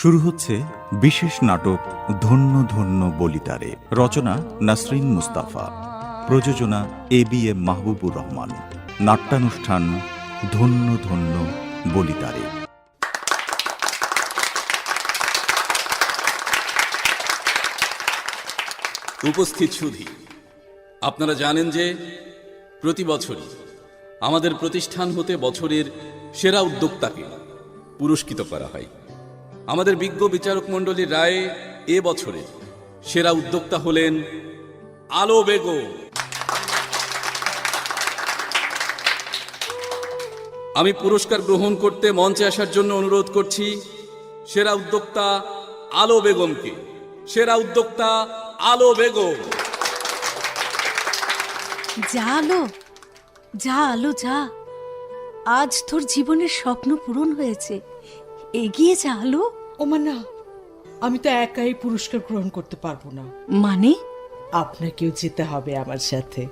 শুরু হচ্ছে বিশেষ নাটক ধন্য ধন্য বলিতারে। রচনা নাসরিন মুস্তাফা, প্রযোজনা ABM মাহবুবুর রহমান। নাট্যানুষ্ঠান ধন্য ধন্য বলিতারে। উপস্থিত সুধী, আপনারা জানেন যে প্রতি বছরই আমাদের প্রতিষ্ঠান হতে বছরের সেরা উদ্যোক্তাকে পুরস্কৃত করা হয়। আমাদের বিজ্ঞ বিচারক মণ্ডলীর রায়ে এ বছরের সেরা উদ্যোক্তা হলেন আলো বেগম। আমি পুরস্কার গ্রহণ করতে মঞ্চে আসার জন্য অনুরোধ করছি সেরা উদ্যোক্তা আলো বেগমকে। সেরা উদ্যোক্তা আলো বেগম। যা আলো, যা আলো যা, আজ তোর জীবনের স্বপ্ন পূরণ হয়েছে। এগিয়ে যা আলো। ওমা না, আমি তো একাই পুরস্কার গ্রহণ করতে পারবো না। মানে? আপনাকেও যেতে হবে আমার সাথে।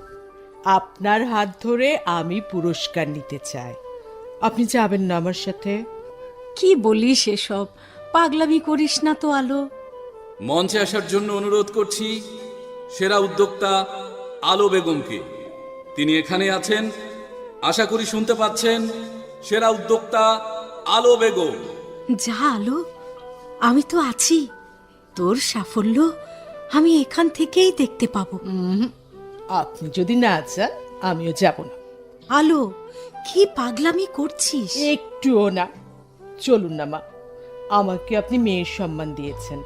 আপনার হাত ধরে আমি পুরস্কার নিতে চাই। আপনি যাবেন না আমার সাথে? কি বলিস এসব? পাগলামি করিস না তো আলো। মঞ্চে আসার জন্য অনুরোধ করছি সেরা উদ্যোক্তা আলো বেগমকে। তিনি এখানে আছেন, আশা করি শুনতে পাচ্ছেন। সেরা উদ্যোক্তা আলো বেগম। যা আলো, আমি তো আছি। তোর সাফল্য আমি এখান থেকেই দেখতে পাবো। আপনি যদি না যান আমিও যাব না। আলো, কি পাগলামি করছিস? একটুও না। চলুন না মা, আমাকে আপনি মেয়ের সম্মান দিয়েছেন,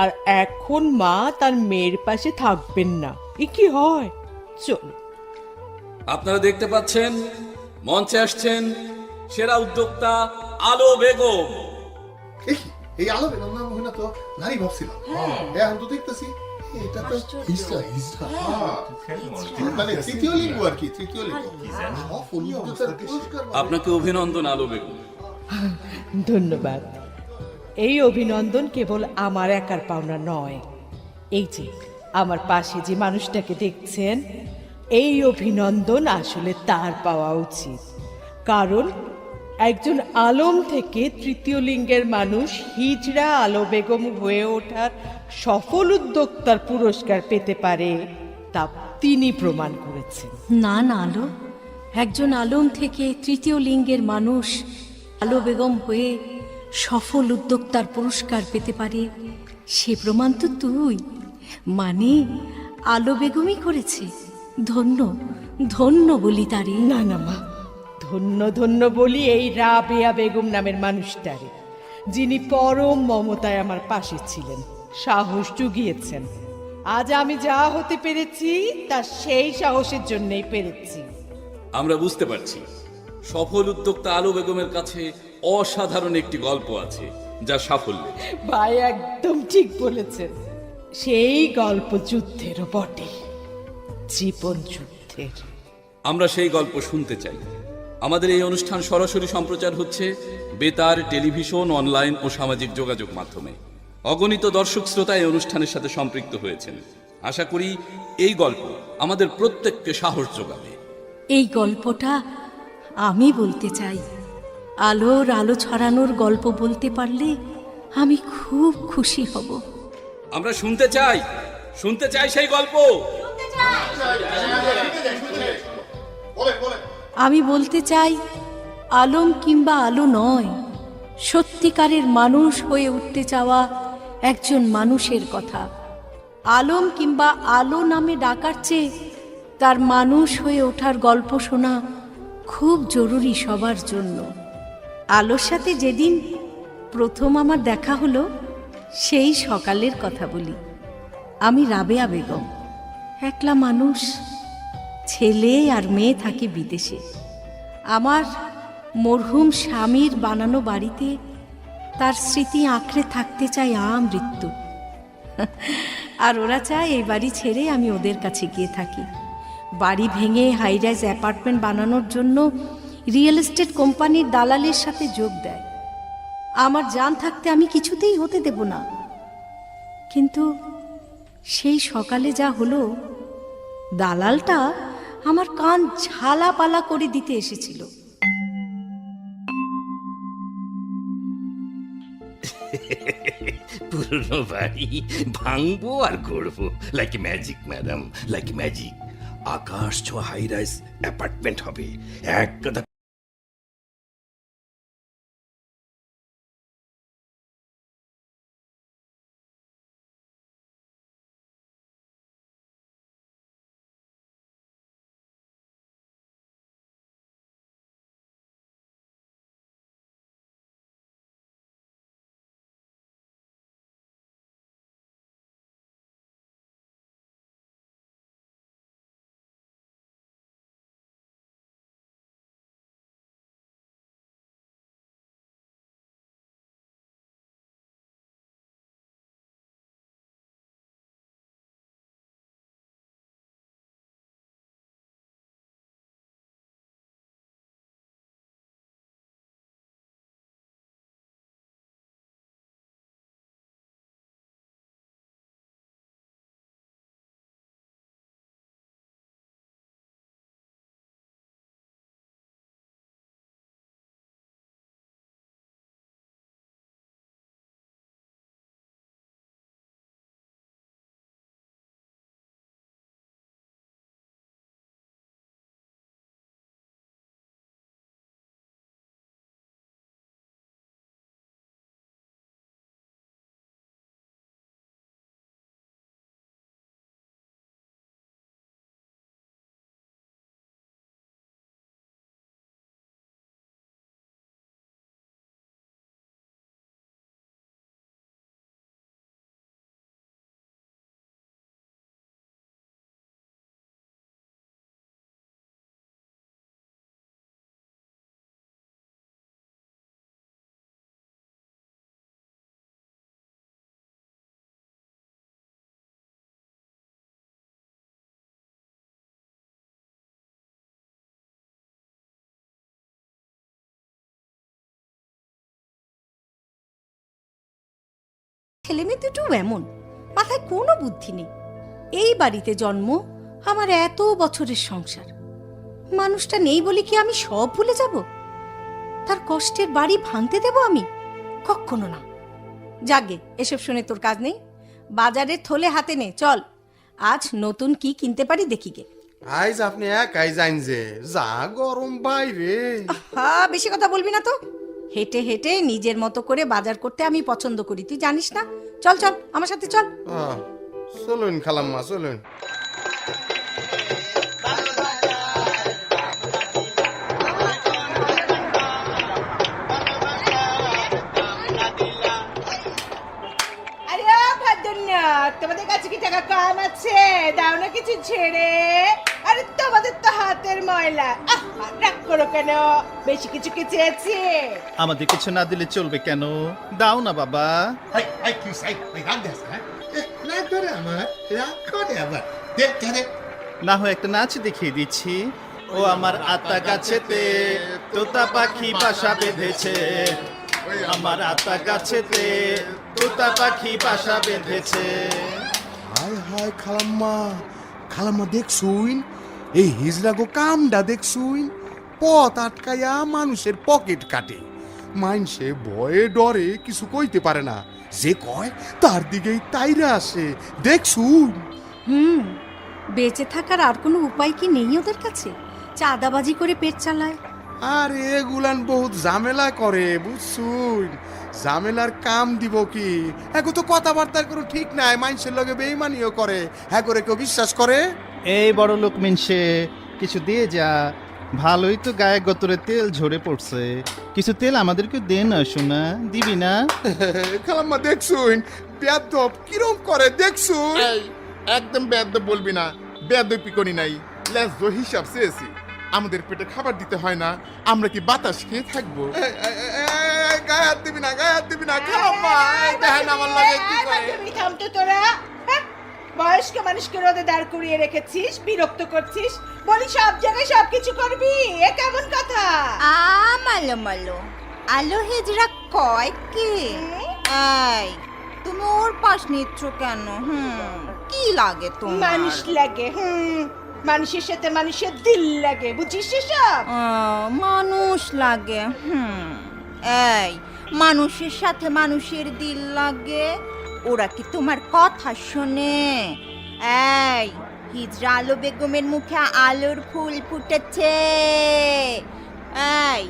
আর এখন মা তার মেয়ের পাশে থাকবেন না, এ কি হয়? চলুন। আপনারা দেখতে পাচ্ছেন মঞ্চে আসছেন সেরা উদ্যোক্তা আলো বেগম। এই আলো বেগম নাম হয় না তো, নারী ভাবছিলাম। এখন তো দেখতেছি এটা তো হিজড়া হিজড়া, মানে তৃতীয় লিঙ্গ আর কি, তৃতীয় লিঙ্গ। আপনাকে অভিনন্দন আলো বেগম। ধন্যবাদ। এই অভিনন্দন কেবল আমার একার পাওনা নয়। এই যে আমার পাশে যে মানুষটাকে দেখছেন, এই অভিনন্দন আসলে তার পাওয়া উচিত। কারণ একজন আলম থেকে তৃতীয় লিঙ্গের মানুষ হিজড়া আলো বেগম হয়ে ওঠার সফল উদ্যোক্তার পুরস্কার পেতে পারে, তা তিনি প্রমাণ করেছেন। না না আলো, একজন আলম থেকে তৃতীয় লিঙ্গের মানুষ আলো বেগম হয়ে সফল উদ্যোক্তার পুরস্কার পেতে পারে, সে প্রমাণ তো তুই, মানে আলো বেগমই করেছে। ধন্য ধন্য বলি তারে। না না মা, ধন্য ধন্য বলি এই রাবেয়া বেগম নামের মানুষটারে, যিনি পরম মমতায় আমার পাশে ছিলেন, সাহস জুগিয়েছেন। আজ আমি যা হতে পেরেছি তা সেই সাহসের জন্যই পেরেছি। আমরা বুঝতে পারছি সফল উদ্যোক্তা আলো বেগমের কাছে অসাধারণ একটি গল্প আছে যা সাফল্য। ভাই একদম ঠিক বলেছেন। সেই গল্প যুদ্ধেরও বটে, জীবন যুদ্ধের। আমরা সেই গল্প শুনতে চাই। আমাদের এই অনুষ্ঠান সরাসরি সম্প্রচার হচ্ছে বেতার, টেলিভিশন, অনলাইন ও সামাজিক যোগাযোগ মাধ্যমে। অগণিত দর্শক শ্রোতা এই অনুষ্ঠানের সাথে সম্পৃক্ত হয়েছেন। আশা করি এই গল্প আমাদের প্রত্যেককে সাহস যোগাবে। এই গল্পটা আমি বলতে চাই। আলোর আলো ছড়ানোর গল্প বলতে পারলে আমি খুব খুশি হব। আমরা শুনতে চাই সেই গল্প। আমি বলতে চাই, আলম কিংবা আলো নয়, সত্যিকারের মানুষ হয়ে উঠতে চাওয়া একজন মানুষের কথা। আলম কিংবা আলো নামে ডাকার চেয়ে তার মানুষ হয়ে ওঠার গল্প শোনা খুব জরুরি সবার জন্য। আলোর সাথে যেদিন প্রথম আমার দেখা হলো, সেই সকালের কথা বলি। আমি রাবেয়া বেগম, একলা মানুষ, ছেলে আর মেয়ে থাকে বিদেশে। আমার মরহুম স্বামীর বানানো বাড়িতে তার স্মৃতি আঁকড়ে থাকতে চায় আমৃত্যু। আর ওরা চায় এই বাড়ি ছেড়ে আমি ওদের কাছে গিয়ে থাকি। বাড়ি ভেঙে হাইরাইজ অ্যাপার্টমেন্ট বানানোর জন্য রিয়েল এস্টেট কোম্পানির দালালের সাথে যোগ দেয়। আমার জান থাকতে আমি কিছুতেই হতে দেব না। কিন্তু সেই সকালে যা হলো, দালালটা আমার কান ঝালাপালা করে দিতে এসেছিল। পুরনো বাড়ি ভাঙবো আর গড়বো, like magic madam, like magic. আকাশ ছোঁয়া হাই রাইজ অ্যাপার্টমেন্ট হবে, এক কথা। ছেলে মেয়ে দুটো এমন, মাথায় কোনো বুদ্ধি নেই। এই বাড়িতে জন্ম, আমার এত বছরের সংসার, মানুষটা নেই বলে কি আমি সব ভুলে যাব? তার কষ্টের বাড়ি ভাঙতে দেব আমি? কখনো না। যাগে, এসব শুনে তোর কাজ নেই। বাজারের থলে হাতে নে, চল আজ নতুন কি কিনতে পারি দেখি গে। আইজ আপনি একাই যাইন যে, যা গরম বাইরে। হ্যাঁ, বেশি কথা বলবি না তো। হেঁটে হেঁটে নিজের মতো করে বাজার করতে আমি পছন্দ করি, তুই জানিস না? চল চল আমার সাথে চল। চলুন খালাম্মা, চলুন। তোমাদের কাছে কি টাকা কম আছে? দাও না কিছু ছেড়ে। আরে তোমাদের তো হাতের ময়লা, রাগ করো কেন? বেশি কিছু কি চেয়েছি? আমাদের কিছু না দিলে চলবে কেন? দাও না বাবা। কি সাই রাগ দেস, হ্যাঁ রাগ করে আমার, রাগ করে আবার। দেখ কেন না হয় একটা নাচ দেখিয়ে দিচ্ছি। ও আমার আতা গাছেতে তোতা পাখি বাসা বেঁধেছে, আমার আতা গাছেতে তোতা পাখি বাসা বেঁধেছে। হায় হায় খালাম্মা, খালাম্মা দেখছুইন এই হিজড়া গো কামডা দেখছুইন? পথ আটকাইয়া মানুষের পকেট কাটে, মাইনসে ভয়ে ডরে কিছু কইতে পারে না, যে কয় তার দিকেই তাইরা আসে। দেখছুন? বেঁচে থাকার আর কোনো উপায় কি নেই ওদের কাছে? চাঁদাবাজি করে পেট চালায়। আর এগুলান বহুত ঝামেলা করে, বুঝছুন? ঝামেলার কাম দিব কি? এখন তো কথাবার্তার কোনো ঠিক নাই, মানুষের লগে বেইমানিও করে, হ্যাঁ করে কেউ বিশ্বাস করে? এই বড় লোক মিনসে কিছু দিয়ে যা, ভালোই তো গায়ে গতরে তেল ঝরে পড়ছে, কিছু তেল আমাদেরকে দে না শোনা, দিবি না? খালাম্মা দেখছুন বেয়াদব কিরম করে, দেখছুন? একদম বেয়াদব বলবি না, বেয়াদবি করি নাই, লেজ হিসাব চেয়েছি। আমাদের পেটে খাবার দিতে হয় না, আমরা কি বাতাস খেয়ে থাকবো? গায়ে হাত দিবি না, গায়ে হাত দিবি না খালাম্মা, দেখেন আমার লাগে কি করে। থামতো তোরা, বয়স্ক মানুষকে রোদে দাঁড় করিয়ে রেখেছিস, বিরক্ত করছিস, বলি সব জায়গায় সবকিছু করবি, এ কেমন কথা? মালো মালো আলো হেজরা কয় কি? এই তুমি ওর পাশ নিচ্ছ কেন? কি লাগে তোমার? মানুষ লাগে, মানুষের সাথে মানুষের দিল লাগে, বুঝিস সব? মানুষ লাগে। এই মানুষের সাথে মানুষের দিল লাগে, ওরা কি তোমার কথা শোনে? এই হিজরা আলো বেগমের মুখে আলোর ফুল ফুটেছে। এই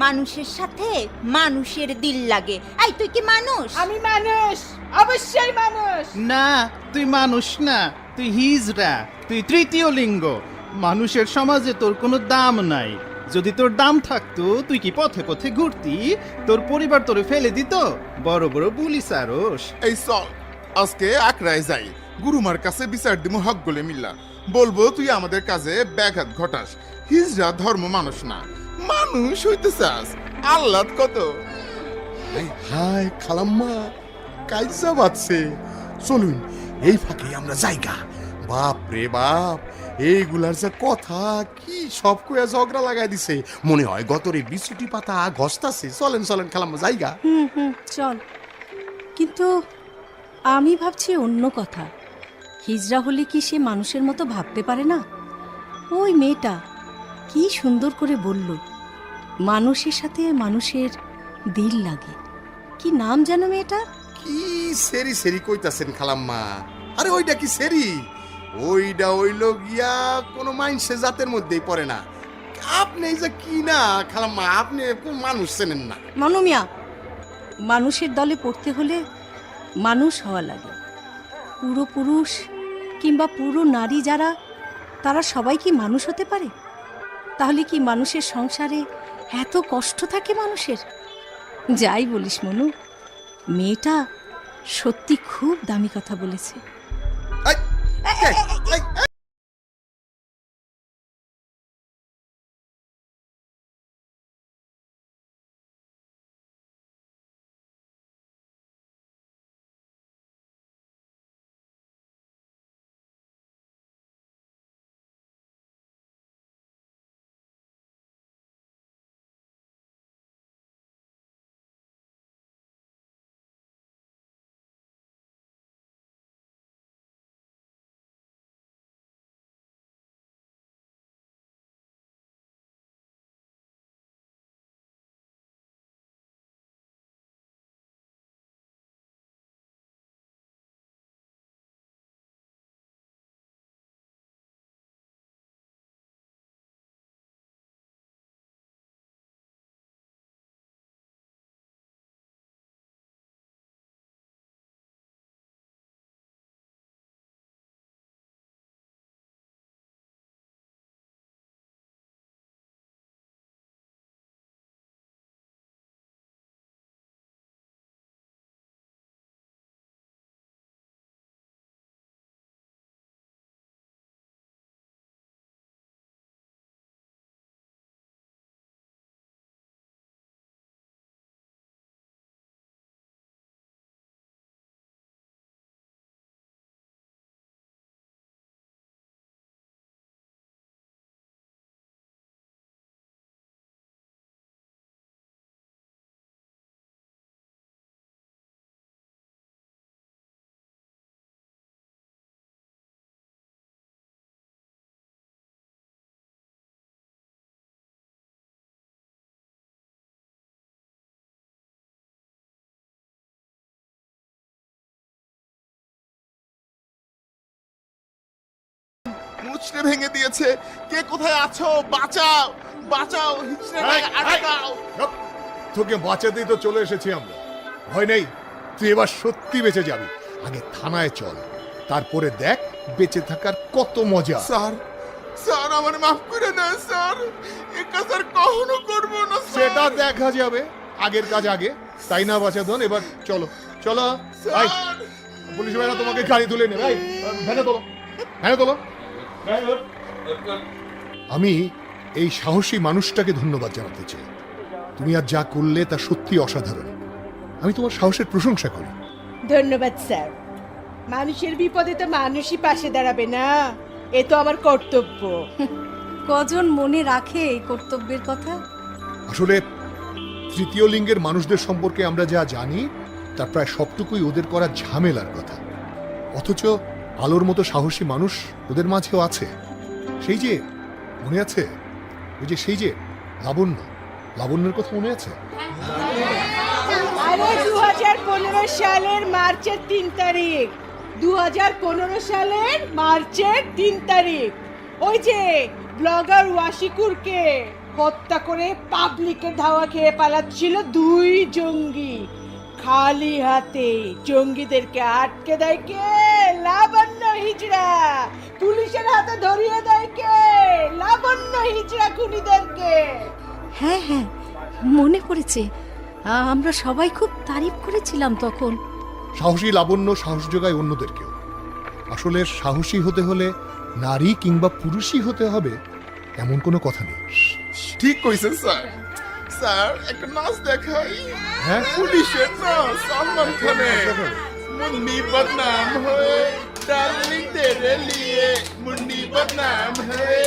মানুষের সাথে মানুষের দিল লাগে। এই তুই কি মানুষ? আমি মানুষ, অবশ্যই মানুষ। না, তুই মানুষ না, তুই হিজড়া, তুই তৃতীয় লিঙ্গ। মানুষের সমাজে তোর কোনো দাম নাই। যদি তোর দাম থাকতো তুই কি পথে পথে ঘুরতি? তোর পরিবার তোরে ফেলে দিত? বড় বড় বুলি সারস। এই চল আজকে আকরায় যাই, গুরুমার কাছে বিচার দিমু হক গলে মিল্লা। বলবো তুই আমাদের কাজে ব্যাঘাত ঘটাস। হিজরা ধর্ম মানুষ না, মানুষ হইতে চাস। আল্লাহ কত হায় খালাম্মা, কাইজা বাজছে। চলুন এই ফাঁকে আমরা জায়গা। বাপ রে বাপ, এইগুলার যে কথা কি সব কয়া ঝগড়া লাগাই দিছে। মনে হয় গতরে বিছুটি পাতা ঘষতাছে। চলেন চলেন খালাম্মা জায়গা। চল। কিন্তু আমি ভাবছি অন্য কথা। হিজরা হলে কি সে মানুষের মতো ভাবতে পারে না? ওই মেয়েটা কি সুন্দর করে বলল, মানুষের সাথে মানুষের দিল লাগে। কি নাম যেন মেয়েটার? কি সেরি সেরি কইতাছেন খালাম্মা? আরে ওইটা কি সেরি? ওইটা হইল গিয়া কোনো মাইনসে জাতের মধ্যেই পড়ে না। আপনি যে কি না খালাম্মা, আপনি কোন মানুষ চেনেন না। মানমিয়া, মানুষের দলে পড়তে হলে মানুষ হওয়া লাগে। পুরো পুরুষ কিংবা পুরো নারী যারা, তারা সবাই কি মানুষ হতে পারে? তাহলে কি মানুষের সংসারে এত কষ্ট থাকে মানুষের? যাই বলিস মনু, মেয়েটা সত্যি খুব দামি কথা বলেছে। এই, এই, এই, এই। মুচড়ে ভেঙে দিয়েছে। কে কোথায় আছো? বাঁচাও, বাঁচাও, হিজড়াটাকে আটকাও। তোকে বাঁচাতেই তো চলে এসেছি আমরা। ভয় নেই, তুই এবার সত্যি বেঁচে যাবি। আগে থানায় চল, তারপরে দেখ বেঁচে থাকার কত মজা। স্যার, স্যার আমার মাফ করে দেন স্যার, এ কাজ আর কখনো করবো না স্যার। সেটা দেখা যাবে, আগের কাজ আগে, তাই না বাঁচাধন? এবার চলো চলো। আয়, পুলিশ ভাইরা তোমাকে গাড়ি তুলে নেবে। ভ্যানে তোলো, ভ্যানে তোলো। আমি এই সাহসী মানুষটাকে ধন্যবাদ জানাতে চাই। তুমি আর যা করলে তা সত্যি অসাধারণ। আমি তোমার সাহসের প্রশংসা করি। ধন্যবাদ স্যার। মানুষের বিপদে তো মানুষই পাশে দাঁড়াবে না, এ তো আমার কর্তব্য। কজন মনে রাখে এই কর্তব্যের কথা? আসলে তৃতীয় লিঙ্গের মানুষদের সম্পর্কে আমরা যা জানি তার প্রায় সবটুকুই ওদের করা ঝামেলার কথা। অথচ আলোর মতো সাহসী মানুষ ওদের মাঝেও আছে। সেই যে মনে আছে, ওই যে সেই যে লাবণ্য, লাবণ্যের কথা মনে আছে? আরে 2015 সালের মার্চের 3 তারিখ, 2015 সালের মার্চের 3 তারিখ ওই যে ব্লগার ওয়াশিকুরকে হত্যা করে পাবলিকের ধাওয়া খেয়ে পালাচ্ছিল 2 জঙ্গি। খালি হাতে জঙ্গিদেরকে আটকে দেয় কে? লাবণ্য হিজড়া। পুলিশের হাতে ধরিয়ে দেয় কে? লাবণ্য হিজড়া খুনিদেরকে। হ্যাঁ হ্যাঁ, মনে পড়েছে। আমরা সবাই খুব তারিফ করেছিলাম তখন। সাহসী লাবণ্য সাহস যোগায় অন্যদেরকেও। আসলে সাহসী হতে হলে নারী কিংবা পুরুষই হতে হবে এমন কোনো কথা নেই। ঠিক কইছেন স্যার। স্যার একটা নাচ দেখাই। হ্যাঁ? পুলিশের নাচ সলমান খানের। মুন্নি বদনাম হয়ে ডার্লিং তেরে লিয়ে, মুন্নি বদনাম হয়ে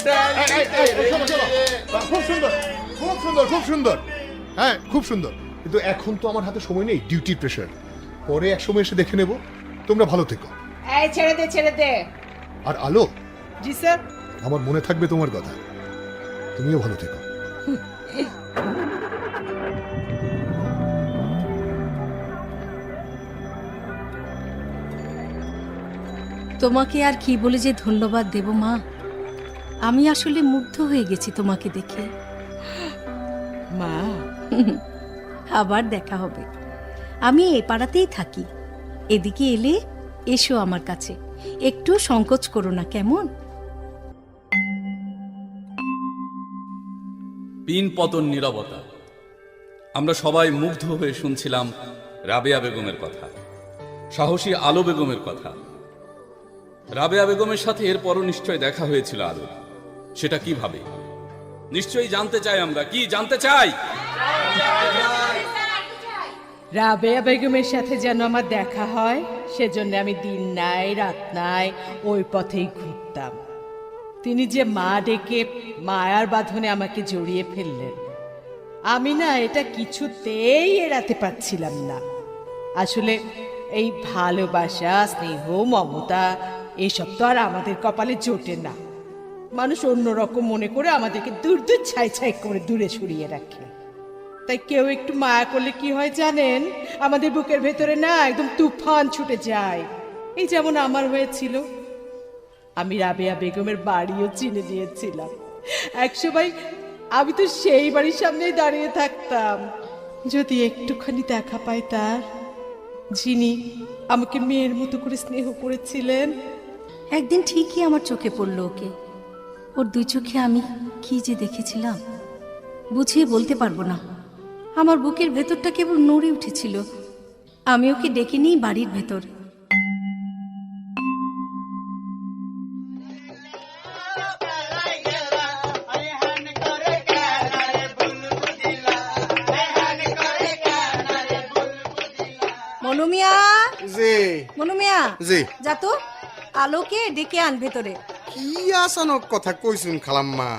ডার্লিং তেরে লিয়ে। খুব সুন্দর, খুব সুন্দর, খুব সুন্দর। হ্যাঁ, খুব সুন্দর। কিন্তু এখন তো আমার হাতে সময় নেই, ডিউটির প্রেশার। পরে এক সময় এসে দেখে নেব। তোমরা ভালো থেকো। এই ছেড়ে দে, ছেড়ে দে। আর আলো, জি স্যার। আমার মনে থাকবে তোমার কথা। তুমিও ভালো থেকো। তোমাকে আর কি বলে যে ধন্যবাদ দেব মা। আমি আসলে মুগ্ধ হয়ে গেছি তোমাকে দেখে। মা, আবার দেখা হবে। আমি এ পাড়াতেই থাকি। এদিকে এলে এসো আমার কাছে, একটু সংকোচ করো না, কেমন? পিন পতন নীরবতা। আমরা সবাই মুগ্ধ হয়ে শুনছিলাম রাবেয়া বেগমের কথা, সাহসী আলো বেগমের কথা। রাবেয়া বেগমের সাথে এরপরও নিশ্চয় দেখা হয়েছিল আলো। সেটা কিভাবে? নিশ্চয়ই জানতে চাই আমরা। কি জানতে চাই? রাবেয়া বেগমের সাথে যেন আমার দেখা হয়, সেজন্য আমি দিন নাই রাত নাই ওই পথেই ঘুরতাম। তিনি যে মা ডেকে মায়ার বাঁধনে আমাকে জড়িয়ে ফেললেন, আমি না এটা কিছুতেই এড়াতে পারছিলাম না। আসলে এই ভালোবাসা, স্নেহ, মমতা এসব তো আর আমাদের কপালে জোটে না। মানুষ অন্যরকম মনে করে আমাদেরকে দূর দূর ছাই ছাই করে দূরে সরিয়ে রাখে। তাই কেউ একটু মায়া করলে কি হয় জানেন? আমাদের বুকের ভেতরে না একদম তুফান ছুটে যায়। এই যেমন আমার হয়েছিল। আমি রাবেয়া বেগমের বাড়িও চিনে নিয়েছিলাম। একসময় আমি তো সেই বাড়ির সামনেই দাঁড়িয়ে থাকতাম, যদি একটুখানি দেখা পাই তার, যিনি আমাকে মেয়ের মতো করে স্নেহ করেছিলেন। একদিন ঠিকই আমার চোখে পড়ল ওকে। ওর 2 চোখে আমি কি যে দেখেছিলাম বুঝিয়ে বলতে পারবো না। আমার বুকের ভেতরটা কেবল নড়ে উঠেছিল। আমি ওকে ডেকে নিই বাড়ির ভেতর। মনুমিয়া, জি মনুমিয়া, জি যা তো আলোকে ডেকে আন ভেতরে। কি আসানক কথা কইছুন খালাম্মা।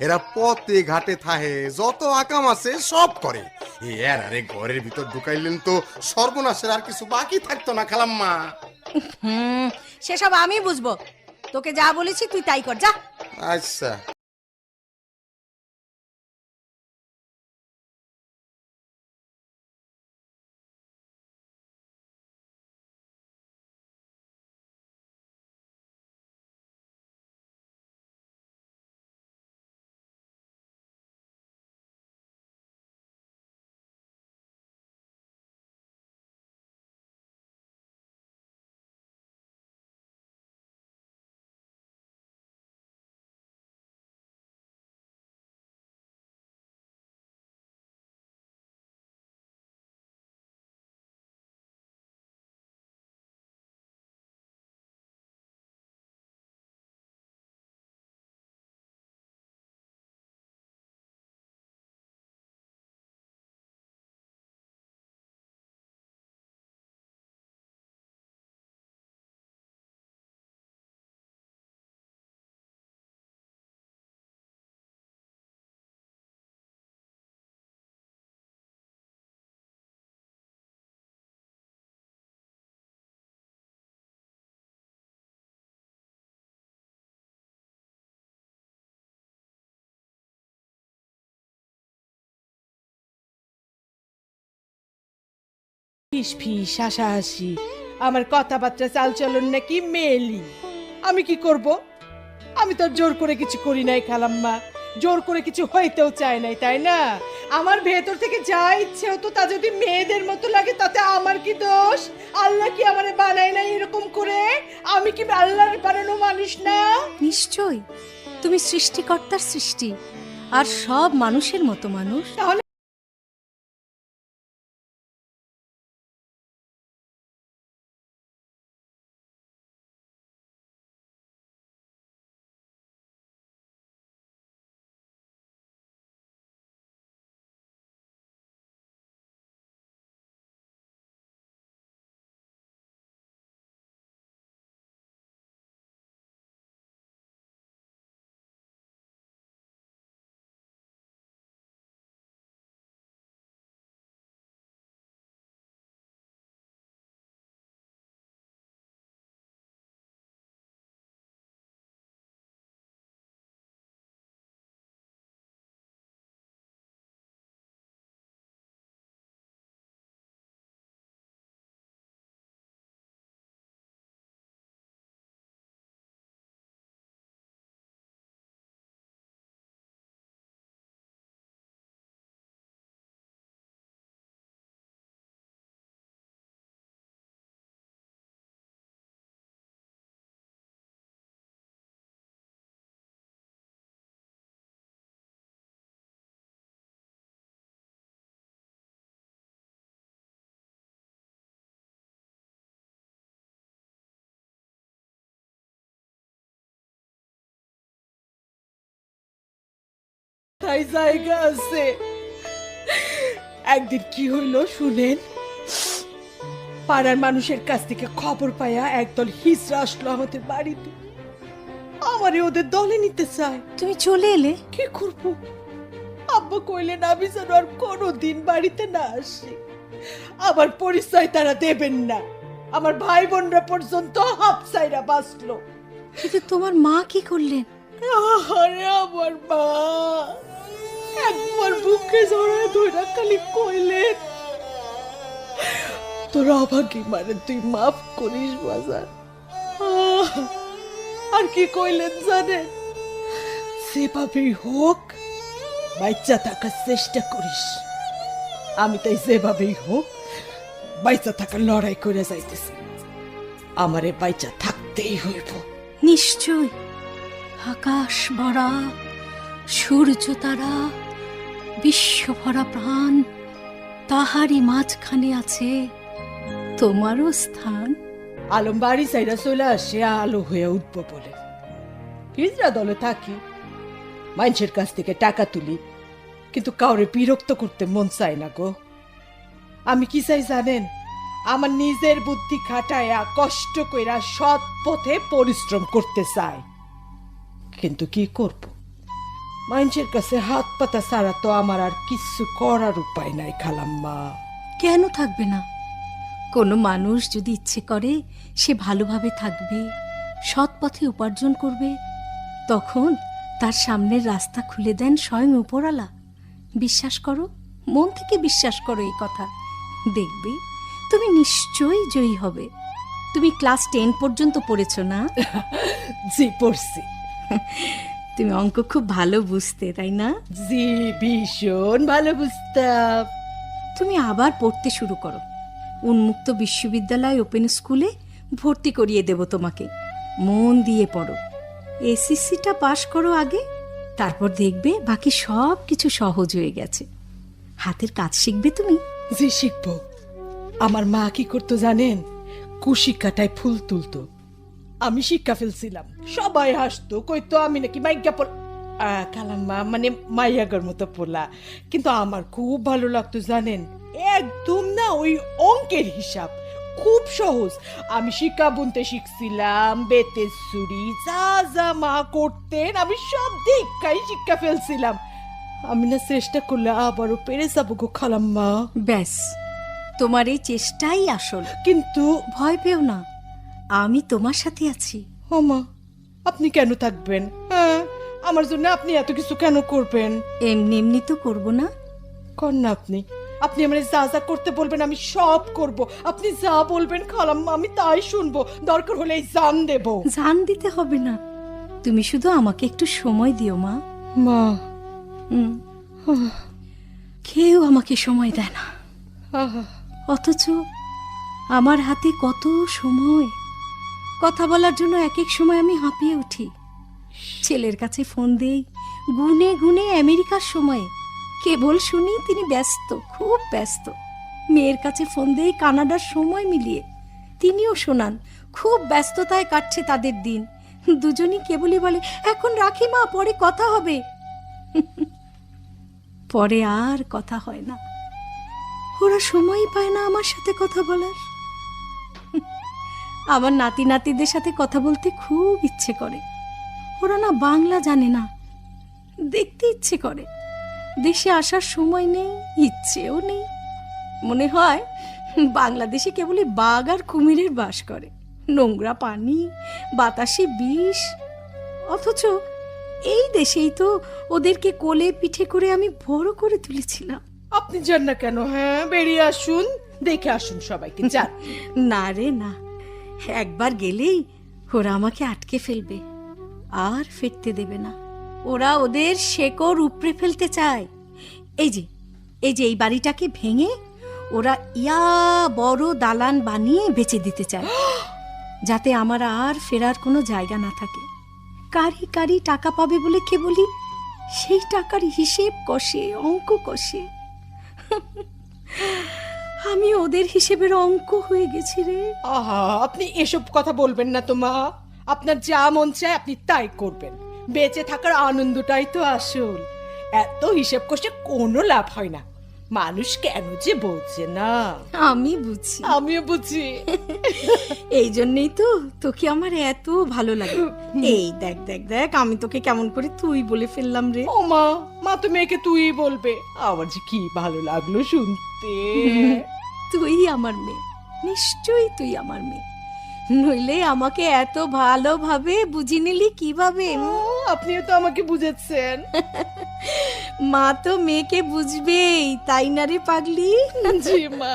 এরা পথে ঘাটে থাহে, যত আকাম আছে সব করে। এর আরে ঘরের ভিতর ঢুকাইলেন তো সর্বনাশের আর কিছু বাকি থাকতো না খালাম্মা। সেসব আমি বুঝবো। তোকে যা বলেছি তুই তাই কর, যা। আচ্ছা। ফিস ফিস হাসাহাসি, আমার কথাবার্তা চালচলন নাকি মেলি। আমি কি করব? আমি তো আর জোর করে কিছু করি নাই খালাম্মা, জোর করে কিছু হইতেও চাই নাই, তাই না? আমার ভেতর থেকে যা ইচ্ছে হতো তা যদি মেয়েদের মতো লাগে তাতে আমার কি দোষ? আল্লাহ কি আমারে বানায় নাই এরকম করে? আমি কি আল্লাহর বানানো মানুষ না? নিশ্চয় তুমি সৃষ্টিকর্তার সৃষ্টি, আর সব মানুষের মতো মানুষ। তাহলে তাই জায়গা আছে। একদিন কি হইলো শুনেন, পাড়ার মানুষের কাছ থেকে খবর পাইয়া একদল হিজড়া আসলো আমাদের বাড়িতে। আমারে ওদের দলে নিতে চায়। তুমি চলে এলে? কি করব? আব্বা কইলেন আমি যেন আর কোনোদিন বাড়িতে না আসি। আমার পরিচয় তারা দেবেন না। আমার ভাই বোনরা পর্যন্ত হাফসাইরা বাঁচলো। কিন্তু তোমার মা কি করলেন? আরে আমার মা একবার বুকে জড়ায় ধরে খালি কইলেন, তোর অভাগী মানে তুই মাফ করিস বাজার। আর কি কইলেন জানেন? সেভাবেই হোক বাচ্চা থাকার চেষ্টা করিস। আমি তাই যেভাবেই হোক বাচ্চা থাকার লড়াই করে যাইতেছি। আমারে বাচ্চা থাকতেই হইব। নিশ্চয়। আকাশ ভরা, সূর্য তারা, বিশ্ব ভরা প্রাণ, তাহারই মাঝখানে আছে তোমারও স্থান। আলম বাড়ি সাইডা চলে আসে আলো হয়ে উঠব বলে। হিজড়া দলে থাকি, মানুষের কাছ থেকে টাকা তুলি, কিন্তু কাউরে বিরক্ত করতে মন চায় না গো। আমি কি চাই জানেন? আমার নিজের বুদ্ধি খাটায়া কষ্ট কইরা সৎ পথে পরিশ্রম করতে চাই। কিন্তু কি করব, মানুষের কাছে হাত পাতা ছাড়া তো আমার আর কিছু করার উপায় নাই খালাম্মা। কেন থাকবে না? কোনো মানুষ যদি ইচ্ছে করে সে ভালোভাবে থাকবে, সৎ পথে উপার্জন করবে, তখন তার সামনের রাস্তা খুলে দেন স্বয়ং উপরওয়ালা। বিশ্বাস করো, মন থেকে বিশ্বাস করো এই কথা, দেখবে তুমি নিশ্চয়ই জয়ী হবে। তুমি ক্লাস 10 পর্যন্ত পড়েছো না? জি পড়ছি। তুমি অঙ্ক খুব ভালো বুঝতে, তাই না? জি ভীষণ ভালো বুঝতাম। তুমি আবার পড়তে শুরু করো, উন্মুক্ত বিশ্ববিদ্যালয় ওপেন স্কুলে ভর্তি করিয়ে দেব তোমাকে। মন দিয়ে পড়ো, এসএসসিটা পাশ করো আগে, তারপর দেখবে বাকি সব কিছু সহজ হয়ে গেছে। হাতের কাজ শিখবে তুমি। জি শিখবো। আমার মা কি করতো জানেন? কুশি কাটায় ফুল তুলতো। আমি শিক্ষা ফেলছিলাম, সবাই হাসতো, কইতো আমি নাকি মাইয়া কালাম্মা মানে মাইয়াগর মতো পোলা। কিন্তু আমার খুব ভালো লাগতো জানেন, একদম না ওই অঙ্কের হিসাব খুব সহজ। আমি শিক্ষা বুনতে শিখছিলাম, বেতের ছুরি, যা যা মা করতেন আমি সব দীক্ষাই শিক্ষা ফেলছিলাম। আমি না চেষ্টা করলে আবারও পেরে যাবো গো খালাম্মা। ব্যাস, তোমার এই চেষ্টাই আসল। কিন্তু ভয় পেও না, আমি তোমার সাথে আছি। ও মা, আপনি কেন থাকবেন? হ্যাঁ, আমার জন্য আপনি এত কিছু কেন করবেন? এমনি এমনি তো করবো না। কর না আপনি, আপনি আমার যা যা করতে বলবেন আমি সব করব। আপনি যা বলবেন খালাম্মা আমি তাই শুনবো, দরকার হলে এই জান দেব। জান দিতে হবে না, তুমি শুধু আমাকে একটু সময় দিও মা। মা, কেউ আমাকে সময় দেয় না, আহা, অথচ আমার হাতে কত সময়। কথা বলার জন্য এক এক সময় আমি হাঁপিয়ে উঠি। ছেলের কাছে ফোন দেই গুনে গুনে আমেরিকার সময়ে, কেবল শুনি তিনি ব্যস্ত, খুব ব্যস্ত। মেয়ের কাছে ফোন দেই কানাডার সময় মিলিয়ে, তিনিও শোনান খুব ব্যস্ততায় কাটছে তাদের দিন। দুজনই কেবলই বলে এখন রাখি মা, পরে কথা হবে। পরে আর কথা হয় না, ওরা সময়ই পায় না আমার সাথে কথা বলার। আমার নাতি নাতিদের সাথে কথা বলতে খুব ইচ্ছে করে, ওরা না বাংলা জানে না, দেখতে ইচ্ছে করে। দেশে আসার সময় নেই, ইচ্ছেও নেই। মনে হয় বাংলাদেশে কেবলই বাঘ আর কুমিরের বাস করে, নোংরা পানি, বাতাসে বিষ। অথচ এই দেশেই তো ওদেরকে কোলে পিঠে করে আমি বড় করে তুলেছিলাম। আপনি যান না কেন? হ্যাঁ, বেরিয়ে আসুন, দেখে আসুন সবাইকে, যান। না রে না, একবার গেলেই ওরা আমাকে আটকে ফেলবে, আর ফিরতে দেবে না। ওরা ওদের শেকড় উপড়ে ফেলতে চায়। এই যে এই বাড়িটাকে ভেঙে ওরা ইয়া বড় দালান বানিয়ে বেচে দিতে চায়, যাতে আমার আর ফেরার কোনো জায়গা না থাকে। কারি কারি টাকা পাবে বলে কেবলই সেই টাকার হিসেব কষে, অঙ্ক কষে। আমি ওদের হিসেবের অঙ্ক হয়ে গেছি রে। আহা, আপনি এসব কথা বলবেন না তো মা। আপনার যা মন চায় আপনি তাই করবেন, বেঁচে থাকার আনন্দটাই তো আসল। এত হিসেব কষে কোনো লাভ হয় না, মানুষ কেন যে বোঝে না। আমি বুঝি, আমিও বুঝি। এই জন্যই তো তোকে আমার এত ভালো লাগে। এই দেখ দেখ দেখ, আমি তোকে কেমন করে তুই বলে ফেললাম রে। ও মা, মা তো মেয়েকে তুই বলবে, আমার যে কি ভালো লাগলো শুনতে। তুই আমার মেয়ে, নিশ্চয়ই তুই আমার মেয়ে, নইলে আমাকে এত ভালোভাবে বুঝি নিলি কিভাবে? ও, আপনিও তো আমাকে বুঝেছেন। মা তো মেয়েকে বুঝবেই, তাই না রে পাগলি? জি মা।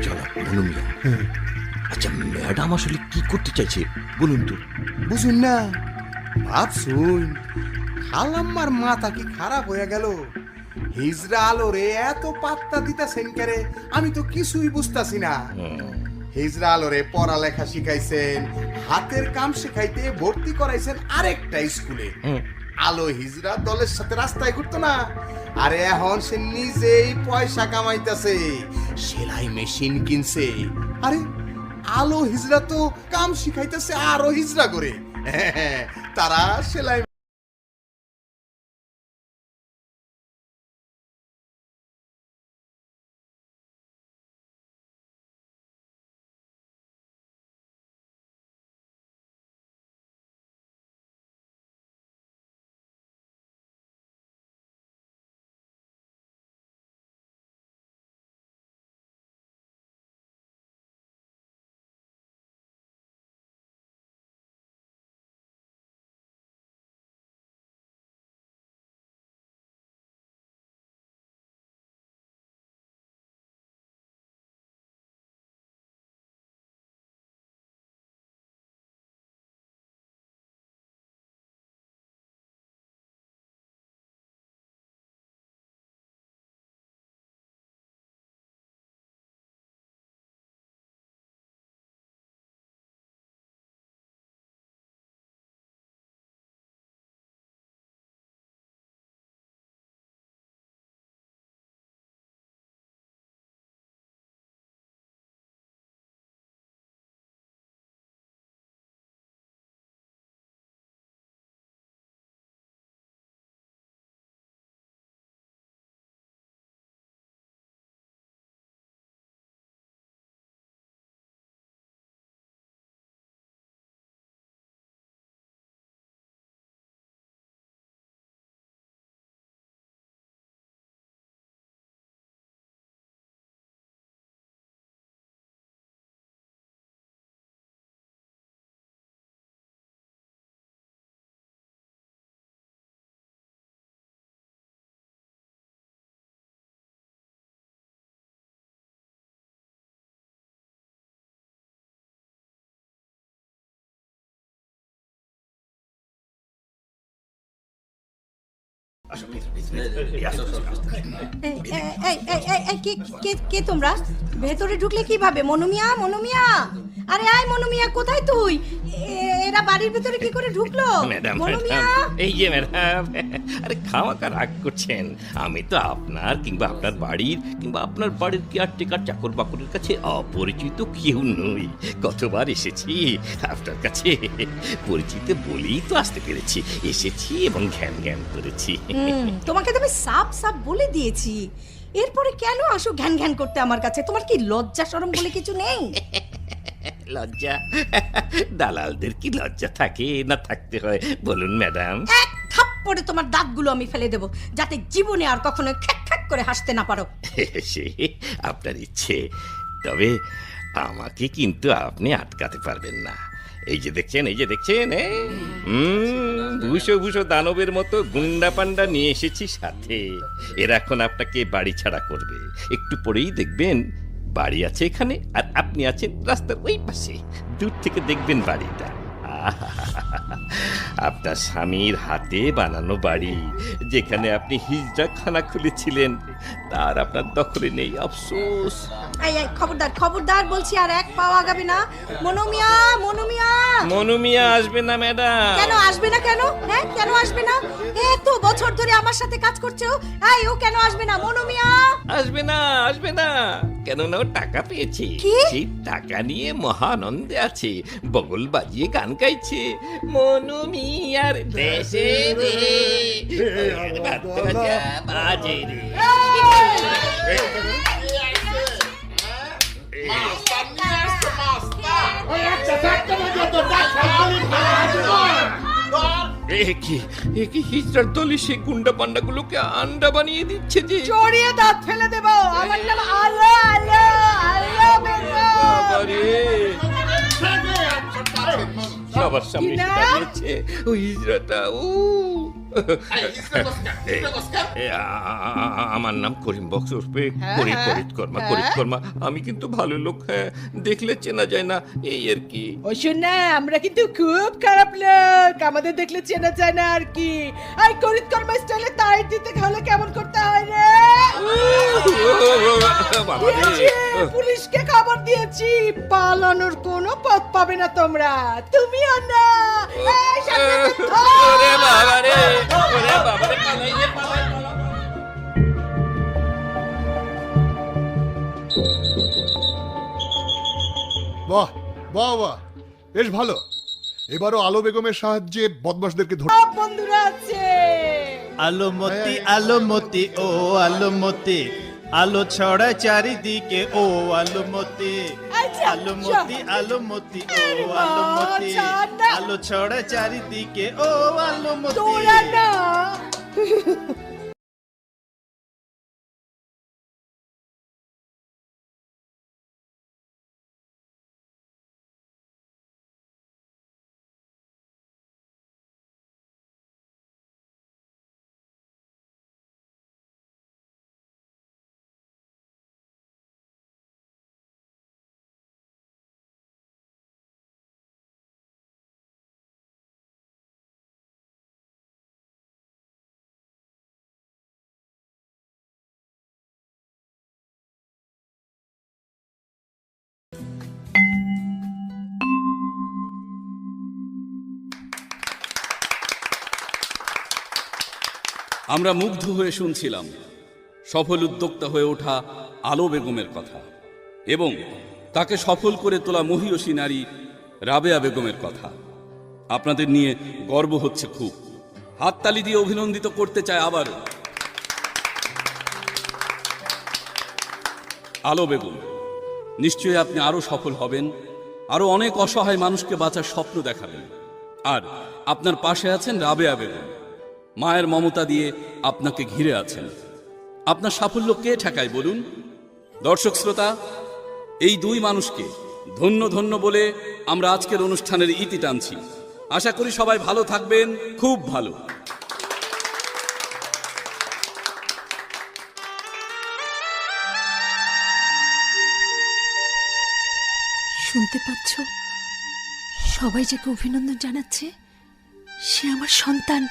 চলো বলুন মিয়া। আচ্ছা ম্যাডাম আসলে কি করতে চাইছে বলুন তো। বুঝুন না, ভাবছুন খালাম্মার মাথা কি খারাপ হয়ে গেল? হিজরা আলোরে এত পাত্তা দিতেছেন কেরে, আমি তো কিছুই বুঝতাছি না। হিজরা আলোরে পড়ালেখা শিখাইছেন, হাতের কাম শিখাইতে ভর্তি করাইছেন আরেকটা স্কুলে। আলো হিজরা দলের সাথে রাস্তায় ঘুরতো না, আরে এখন সে নিজেই পয়সা কামাইতেছে, সেলাই মেশিন কিনছে। আরে আলো হিজরা তো কাম শিখাইতেছে আরো হিজরা করে। তারা সেলাই আসো, ভিতরে, এই আসো, আসো, আসো। কে তোমরা ভেতরে ঢুকলে কিভাবে? মনুমিয়া, মনুমিয়া, আরে আয় মনুমিয়া, কোথায় তুই? এরা বাড়ির ভিতরে কি করে ঢুকলো? ম্যাডাম, মনুমিয়া, ম্যাডাম, এই যে ম্যাডাম, আরে খামাকা রাগ করছেন। আমি তো আপনার কিংবা আপনার বাড়ির কিংবা আপনার বাড়ির কেয়ারটেকার চাকর বাকরের কাছে অপরিচিত কেউ নই। কতবার এসেছি আপনার কাছে, পরিচিত বলেই তো আসতে পেরেছি। এসেছি এবং জ্ঞান জ্ঞান করেছি। তোমাকে তো আমি সাপ সাপ বলে দিয়েছি, এরপরে কেন আসো ঘ্যান ঘ্যান করতে আমার কাছে? তোমার কি লজ্জা শরম বলে কিছু নেই? লজ্জা? দালালদের কি লজ্জা থাকে না থাকতে হয় বলুন ম্যাডাম? এক থাপ্পড়ে তোমার দাঁতগুলো আমি ফেলে দেবো, যাতে জীবনে আর কখনো খ্যাক খ্যাক করে হাসতে না পারো। সে আপনার ইচ্ছে, তবে আমাকে কিন্তু আপনি আটকাতে পারবেন না। এই যে দেখছেন, এই যে দেখছেন, ভূষো ভূষো দানবের মতো গুন্ডা পান্ডা নিয়ে এসেছি সাথে। এরা এখন আপনাকে বাড়ি ছাড়া করবে। একটু পরেই দেখবেন বাড়ি আছে এখানে, আর আপনি আছেন রাস্তার ওই পাশে। দূর থেকে দেখবেন বাড়িটা। আপনার স্বামীর হাতে বানানো বাড়ি, যেখানে আপনি হিজড়াখানা খুলেছিলেন, তার আপনার দখলে নেই। আফসোস। এই এই খবরদার খবরদার বলছি, আর এক পাও আগাবে না। মনুমিয়া, মনুমিয়া, মনুমিয়া আসবে না ম্যাডাম। কেন আসবে না? কেন? হ্যাঁ, কেন আসবে না? এত বছর ধরে আমার সাথে কাজ করছো, এই ও কেন আসবে না? মনুমিয়া আসবে না, আসবে না। কেননা ও টাকা পেয়েছে, কি? সেই টাকা নিয়ে মহানন্দে আছে, বগল বাজিয়ে গান গাইছে। মনুমিয়ার দেশে রে বাজা বাজে রে। এ কি হিজড়ার দলে সে গুন্ডা পান্ডাগুলোকে আন্ডা বানিয়ে দিচ্ছে যে। জড়িয়ে দাঁত ফেলে দেবো। আমার নাম আলো, আলো, আলো বেগম। বাবারে, সবার সামনে কি নাম? দাঁড়িয়েছে ওই হিজড়াটা। আমার নাম করিম বক্স, উঠবে করিম করিতকর্মা, করিতকর্মা। আমি কিন্তু ভালো লোক, হ্যাঁ, দেখলে চেনা যায় না, এই আর কি। ও শোনা, আমরা কিন্তু খুব খারাপ লোক, আমাদের দেখলে চেনা যায় না আর কি। আর করিতকর্মা স্টাইলে তাই দিতে হলে কেমন করতে হয় রে? দিয়েছি, পুলিশকে খবর দিয়েছি, পালানোর কোনো পথ পাবে না তোমরা। তুমিও না। এই সামনে দেখো। ওরে বাবারে, ওরে বাবারে, পালাই রে, পালাই, পালাই। বাহ বাহ বাহ, বেশ ভালো। এবারও আলো বেগমের সাহায্যে বদমাশদেরকে ধরে। সব বন্ধুরা আছে। আলোমতি আলোমতি ও আলোমতি, আলো ছড়া চারিদিকে ও আলোমতি। আচ্ছা, আলোমতি আলোমতি ও আলোমতি, আচ্ছা, আলো ছড়া চারিদিকে ও আলোমতি। তোরা না। আমরা মুগ্ধ হয়ে শুনছিলাম সফল উদ্যোক্তা হয়ে ওঠা আলো বেগমের কথা এবং তাকে সফল করে তোলা মহিয়সী নারী রাবেয়া বেগমের কথা। আপনাদের নিয়ে গর্ব হচ্ছে খুব। হাততালি দিয়ে অভিনন্দিত করতে চাই আবারও। আলো বেগম, নিশ্চয়ই আপনি আরো সফল হবেন, আরো অনেক অসহায় মানুষকে বাঁচার স্বপ্ন দেখাবেন। আর আপনার পাশে আছেন রাবেয়া বেগম, মায়ের মমতা দিয়ে আপনাকে ঘিরে আছেন। আপনার সাফল্য কে ঠেকায় বলুন? দর্শক শ্রোতা, এই দুই মানুষকে ধন্য ধন্য বলে আমরা আজকের অনুষ্ঠানের ইতি টানছি। আশা করি সবাই ভালো থাকবেন, খুব ভালো। শুনতে পাচ্ছ? সবাই যাকে অভিনন্দন জানাচ্ছে সে আমার সন্তান।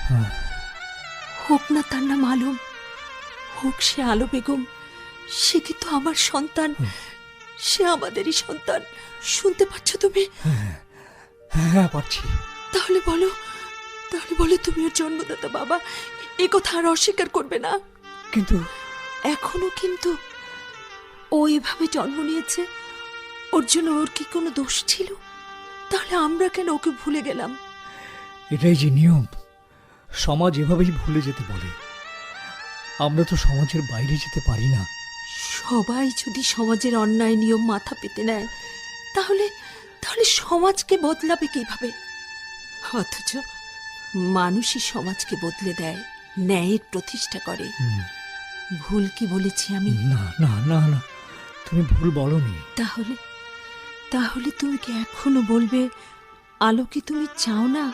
ও হোক না তার নাম আলম, হোক সে আলো বেগম, সে কিন্তু আমার সন্তান, সে আমাদেরই সন্তান। শুনতে পাচ্ছ তুমি? হ্যাঁ পাচ্ছি। তাহলে বলো, তাহলে বলো তুমি ওর জন্মদাতা বাবা, এ কথা আর অস্বীকার করবে না। কিন্তু এখনো কিন্তু ও এভাবে জন্ম নিয়েছে, ওর জন্য ওর কি কোনো দোষ ছিল? তাহলে আমরা কেন ওকে ভুলে গেলাম? এটাই যে নিয়ম, সমাজ এভাবেই ভুলে যেতে বলে। আমরা তো সমাজের বাইরে যেতে পারি না। সবাই যদি সমাজের অন্যায় নিয়ম মাথা পেতে নেয়, তাহলে তাহলে সমাজকে বদলাবে কিভাবে? অথচ মানুষই সমাজকে বদলে দেয়, ন্যায়ের প্রতিষ্ঠা করে। ভুল কি বলেছি আমি? না না না না, তুমি ভুল বলনি। তাহলে তাহলে তুমি কি এখনো বলবে আলোকে তুমি চাও না?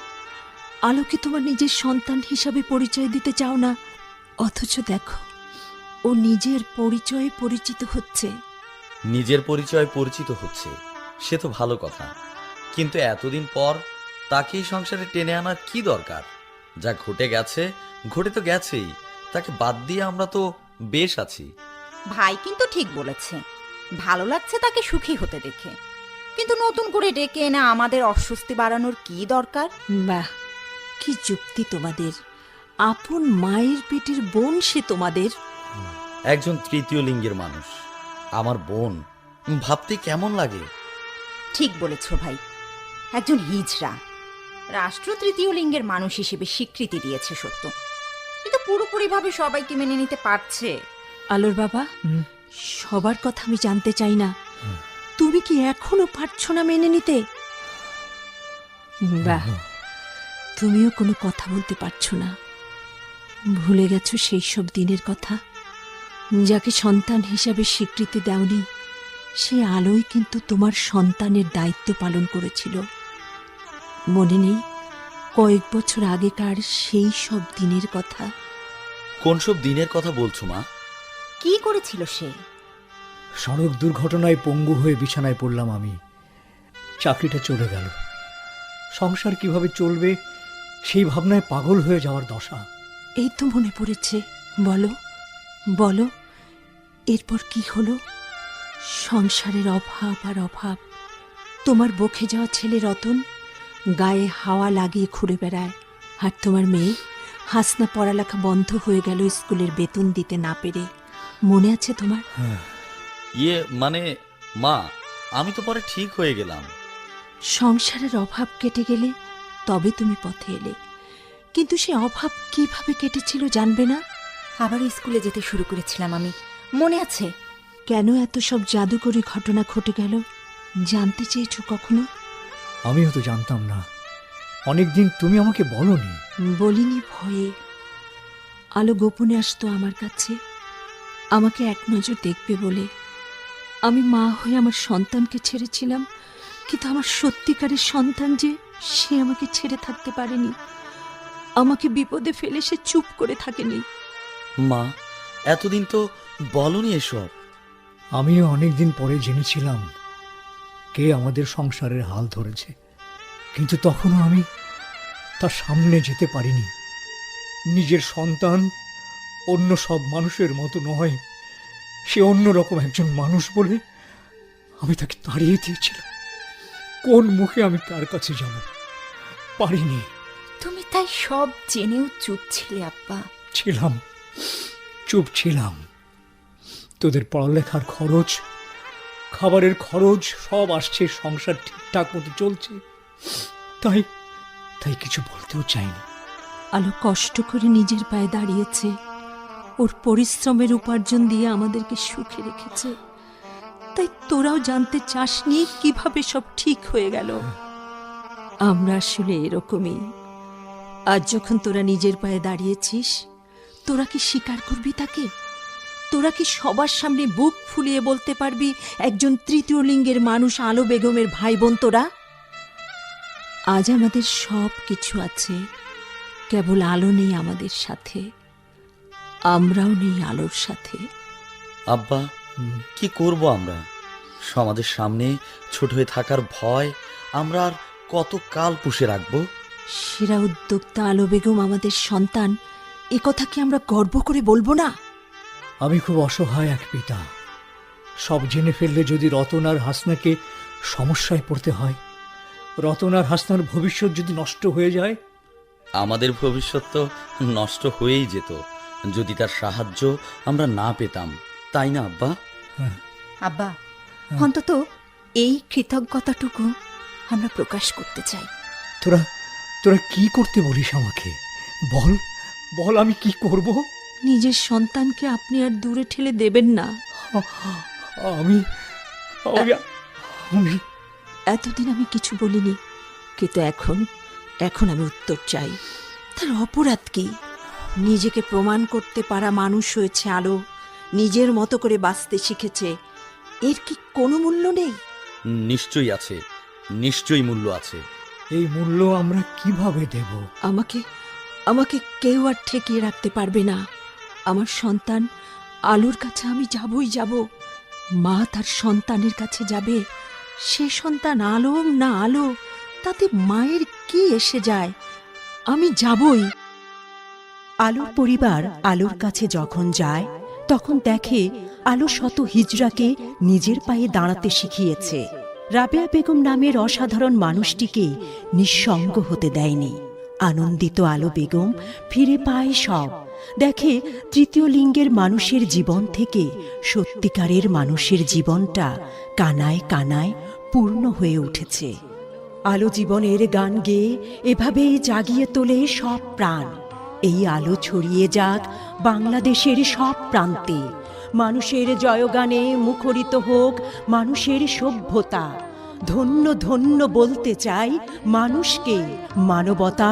আলোকে তোমার নিজের সন্তান হিসাবে পরিচয় দিতে চাও না? অথচ দেখো, ও নিজের পরিচয়ে পরিচিত হচ্ছে। নিজের পরিচয় পরিচিত হচ্ছে, সে তো ভালো কথা, কিন্তু এতদিন পর তাকেই সংসারে টেনে আনার কি দরকার? যা ঘটে গেছে ঘটে তো গেছেই, তাকে বাদ দিয়ে আমরা তো বেশ আছি। ভাই কিন্তু ঠিক বলেছে, ভালো লাগছে তাকে সুখী হতে দেখে, কিন্তু নতুন করে ডেকে এনে আমাদের অস্বস্তি বাড়ানোর কি দরকার? বাহ, কি যুক্তি তোমাদের! আপন মায়ের পেটের বোন সে তোমাদের। একজন তৃতীয় লিঙ্গের মানুষ, আমার বোন, ভাবতে কেমন লাগে? ঠিক বলেছ ভাই, একজন হিজড়া। রাষ্ট্র তৃতীয় লিঙ্গের মানুষ হিসেবে স্বীকৃতি দিয়েছে সত্য, কিন্তু পুরোপুরিভাবে সবাইকে মেনে নিতে পারছে? আলোর বাবা, সবার কথা আমি জানতে চাই না, তুমি কি এখনো পারছো না মেনে নিতে? বাহ, তুমিও কোনো কথা বলতে পারছো না। ভুলে গেছো সেই সব দিনের কথা? যাকে সন্তান হিসাবে স্বীকৃতি দাওনি, সে আলোই কিন্তু তোমার সন্তানের দায়িত্ব পালন করেছিল। মনে নেই কয়েক বছর আগেকার সেই সব দিনের কথা? কোন সব দিনের কথা বলছো মা? কি করেছিল সে? সড়ক দুর্ঘটনায় পঙ্গু হয়ে বিছানায় পড়লাম আমি। চাকরিটা চলে গেল। সংসার কিভাবে চলবে সেই ভাবনায় পাগল হয়ে যাওয়ার দশা। এই তো মনে পড়েছে, বলো বলো, এরপর কি হলো? সংসারের অভাব আর অভাব। তোমার বকে যাওয়া ছেলে রতন গায়ে হাওয়া লাগিয়ে ঘুরে বেড়ায়, আর তোমার মেয়ে হাসনা পড়ালেখা বন্ধ হয়ে গেল স্কুলের বেতন দিতে না পেরে। মনে আছে তোমার? মানে মা, আমি তো পরে ঠিক হয়ে গেলাম। সংসারের অভাব কেটে গেলে তবে তুমি পথে এলে, কিন্তু সে অভাব কিভাবে কেটেছিল জানবে না? আবার স্কুলে যেতে শুরু করেছিলাম আমি, মনে আছে? কেন এত সব জাদুকরী ঘটনা ঘটে গেল জানতে চেয়েছো কখনো? আমিও তো জানতাম না, অনেকদিন তুমি আমাকে বলনি। বলিনি ভয়ে। আলো গোপনে আসতো আমার কাছে, আমাকে এক নজর দেখবে বলে। আমি মা হয়ে আমার সন্তানকে ছেড়েছিলাম, কিন্তু আমার সত্যিকারের সন্তান যে, সে আমাকে ছেড়ে থাকতে পারেনি। আমাকে বিপদে ফেলে সে চুপ করে থাকেনি। মা, এতদিন তো বলনি এসব। আমিও অনেকদিন পরে জেনেছিলাম কে আমাদের সংসারের হাল ধরেছে, কিন্তু তখনও আমি তার সামনে যেতে পারিনি। নিজের সন্তান অন্য সব মানুষের মতো নয়, সে অন্যরকম একজন মানুষ বলে আমি তাকে তাড়িয়ে দিয়েছিলাম। কোন মুখে আমি তার কাছে যাব? পারিনি। তুমি তাই সব জেনেও চুপ ছিলে আব্বা? ছিলাম, চুপ ছিলাম। তোদের পড়ালেখার খরচ, খাবারের খরচ সব আসছে, সংসার ঠিকঠাক মতো চলছে, তাই তাই কিছু বলতেও চাইনি। আলো কষ্ট করে নিজের পায়ে দাঁড়িয়েছে, ওর পরিশ্রমের উপার্জন দিয়ে আমাদেরকে সুখে রেখেছে। তাই তোরাও জানতে চাসনি কিভাবে সব ঠিক হয়ে গেল। আমরা আসলে এরকমই। আজ যখন তোরা নিজের পায়ে দাঁড়িয়েছিস, তোরা কি স্বীকার করবি তাকে? তোরা কি সবার সামনে বুক ফুলিয়ে বলতে পারবি একজন তৃতীয় লিঙ্গের মানুষ আলো বেগমের ভাই বোন তোরা? আজ আমাদের সব কিছু আছে, কেবল আলো নেই আমাদের সাথে, আমরাও নেই আলোর সাথে। আব্বা, কি করব আমরা? সমাজের সামনে ছোট হয়ে থাকার ভয় আমরা আর কত কাল পুষে রাখবো? সেরা উদ্যোক্তা আলো বেগম আমাদের সন্তান, এ কথা কি আমরা গর্ব করে বলবো না? আমি খুব অসহায় এক পিতা। সব জেনে ফেললে যদি রতন আর হাসনাকে সমস্যায় পড়তে হয়, রতন আর হাসনার ভবিষ্যৎ যদি নষ্ট হয়ে যায়। আমাদের ভবিষ্যৎ তো নষ্ট হয়েই যেত যদি তার সাহায্য আমরা না পেতাম, তাই না আব্বা? আব্বা, অন্তত এই কৃতজ্ঞতাটুকু আমরা প্রকাশ করতে চাই। তোরা তোরা কি করতে বলিস আমাকে? বল বল, আমি কি করব? নিজের সন্তানকে আপনি আর দূরে ঠেলে দেবেন না। আমি আমি আমি এতদিন আমি কিছু বলিনি, কিন্তু এখন আমি উত্তর চাই। তার অপরাধ কি? নিজেকে প্রমাণ করতে পারা মানুষ হয়েছে আলো, নিজের মতো করে বাঁচতে শিখেছে। এর কি কোনো মূল্য নেই? নিশ্চয়ই আছে, নিশ্চয়ই মূল্য আছে। এই মূল্য আমরা কিভাবে দেব? আমাকে কেউ আর ঠেকিয়ে রাখতে পারবে না। আমার সন্তান আলোর কাছে আমি যাবই যাব। মা তার সন্তানের কাছে যাবে। সে সন্তান আলম না আলো, তাতে মায়ের কি এসে যায়? আমি যাবই। আলোর পরিবার আলোর কাছে যখন যায়, তখন দেখে আলো শত হিজড়াকে নিজের পায়ে দাঁড়াতে শিখিয়েছে। রাবেয়া বেগম নামের অসাধারণ মানুষটিকে নিঃসঙ্গ হতে দেয়নি। আনন্দিত আলো বেগম ফিরে পায় সব। দেখে তৃতীয় লিঙ্গের মানুষের জীবন থেকে সত্যিকারের মানুষের জীবনটা কানায় কানায় পূর্ণ হয়ে উঠেছে। আলো জীবনের গান গেয়ে এভাবেই জাগিয়ে তোলে সব প্রাণ। এই আলো ছড়িয়ে যাক বাংলাদেশের সব প্রান্তে। মানুষের জয়গানে মুখরিত হোক মানুষের সভ্যতা। ধন্য ধন্য বলতে চাই মানুষকে, মানবতা